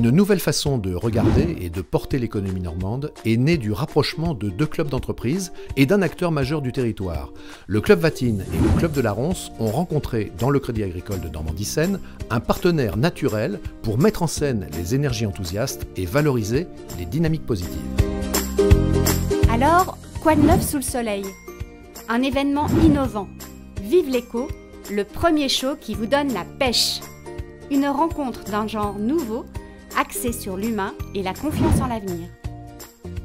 Une nouvelle façon de regarder et de porter l'économie normande est née du rapprochement de deux clubs d'entreprise et d'un acteur majeur du territoire. Le Club Vatine et le Club de la Ronce ont rencontré dans le Crédit Agricole de Normandie-Seine un partenaire naturel pour mettre en scène les énergies enthousiastes et valoriser les dynamiques positives. Alors, quoi de neuf sous le soleil? Un événement innovant. Vive l'éco, le premier show qui vous donne la pêche. Une rencontre d'un genre nouveau, axé sur l'humain et la confiance en l'avenir.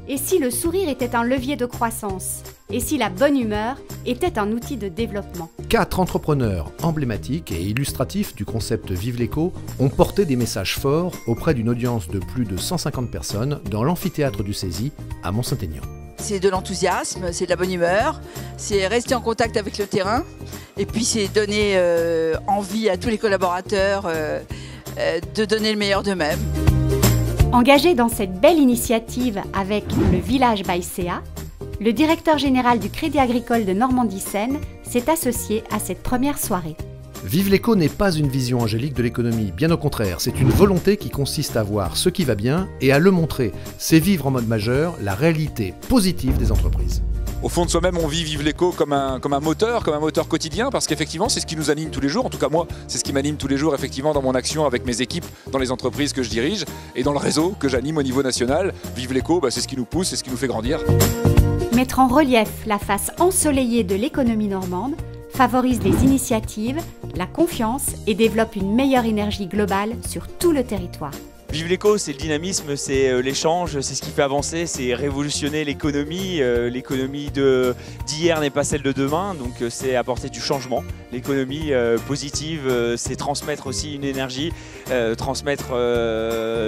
Et si le sourire était un levier de croissance? Et si la bonne humeur était un outil de développement? 4 entrepreneurs emblématiques et illustratifs du concept Vive l'éco ont porté des messages forts auprès d'une audience de plus de 150 personnes dans l'amphithéâtre du Cési à Mont-Saint-Aignan. C'est de l'enthousiasme, c'est de la bonne humeur, c'est rester en contact avec le terrain et puis c'est donner envie à tous les collaborateurs de donner le meilleur d'eux-mêmes. Engagé dans cette belle initiative avec le Village by CA, le directeur général du Crédit Agricole de Normandie-Seine s'est associé à cette première soirée. Vive l'éco n'est pas une vision angélique de l'économie, bien au contraire, c'est une volonté qui consiste à voir ce qui va bien et à le montrer. C'est vivre en mode majeur la réalité positive des entreprises. Au fond de soi-même, on vit Vive l'éco comme un moteur quotidien, parce qu'effectivement, c'est ce qui nous anime tous les jours. En tout cas, moi, c'est ce qui m'anime tous les jours, effectivement, dans mon action avec mes équipes, dans les entreprises que je dirige et dans le réseau que j'anime au niveau national. Vive l'éco, c'est ce qui nous pousse, c'est ce qui nous fait grandir. Mettre en relief la face ensoleillée de l'économie normande favorise les initiatives, la confiance et développe une meilleure énergie globale sur tout le territoire. Vive l'éco, c'est le dynamisme, c'est l'échange, c'est ce qui fait avancer, c'est révolutionner l'économie. L'économie d'hier n'est pas celle de demain, donc c'est apporter du changement. L'économie positive, c'est transmettre aussi une énergie, transmettre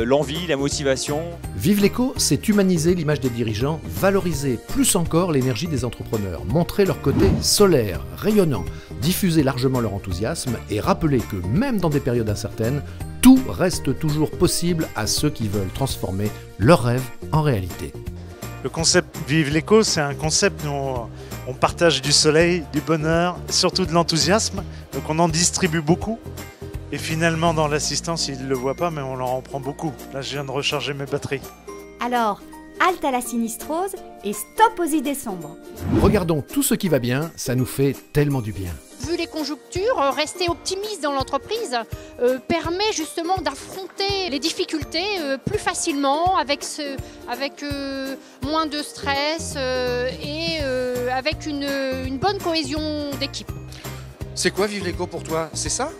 l'envie, la motivation. Vive l'éco, c'est humaniser l'image des dirigeants, valoriser plus encore l'énergie des entrepreneurs, montrer leur côté solaire, rayonnant, diffuser largement leur enthousiasme et rappeler que même dans des périodes incertaines, tout reste toujours possible à ceux qui veulent transformer leurs rêves en réalité. Le concept Vive l'éco, c'est un concept où on partage du soleil, du bonheur, surtout de l'enthousiasme. Donc on en distribue beaucoup. Et finalement, dans l'assistance, ils ne le voient pas, mais on leur en prend beaucoup. Là, je viens de recharger mes batteries. Alors, halte à la sinistrose et stop aux idées sombres. Regardons tout ce qui va bien, ça nous fait tellement du bien. Vu les conjonctures, rester optimiste dans l'entreprise permet justement d'affronter les difficultés plus facilement, avec moins de stress et avec une bonne cohésion d'équipe. C'est quoi Vive l'éco pour toi? C'est ça?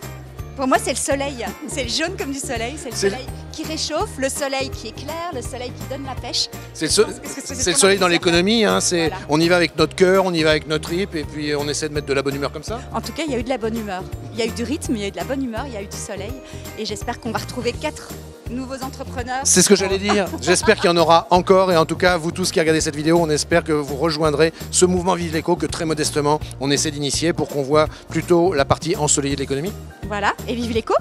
Pour moi, c'est le soleil. C'est le jaune comme du soleil. C'est le soleil qui réchauffe, le soleil qui éclaire, le soleil qui donne la pêche. C'est le soleil dans l'économie. Hein, voilà. On y va avec notre cœur, on y va avec notre tripes et puis on essaie de mettre de la bonne humeur comme ça. En tout cas, il y a eu de la bonne humeur. Il y a eu du rythme, il y a eu de la bonne humeur, il y a eu du soleil. Et j'espère qu'on va retrouver 4 nouveaux entrepreneurs. C'est ce que j'allais dire. J'espère qu'il y en aura encore. Et en tout cas, vous tous qui regardez cette vidéo, on espère que vous rejoindrez ce mouvement Vive l'éco que très modestement, on essaie d'initier pour qu'on voit plutôt la partie ensoleillée de l'économie. Voilà, et vive l'éco!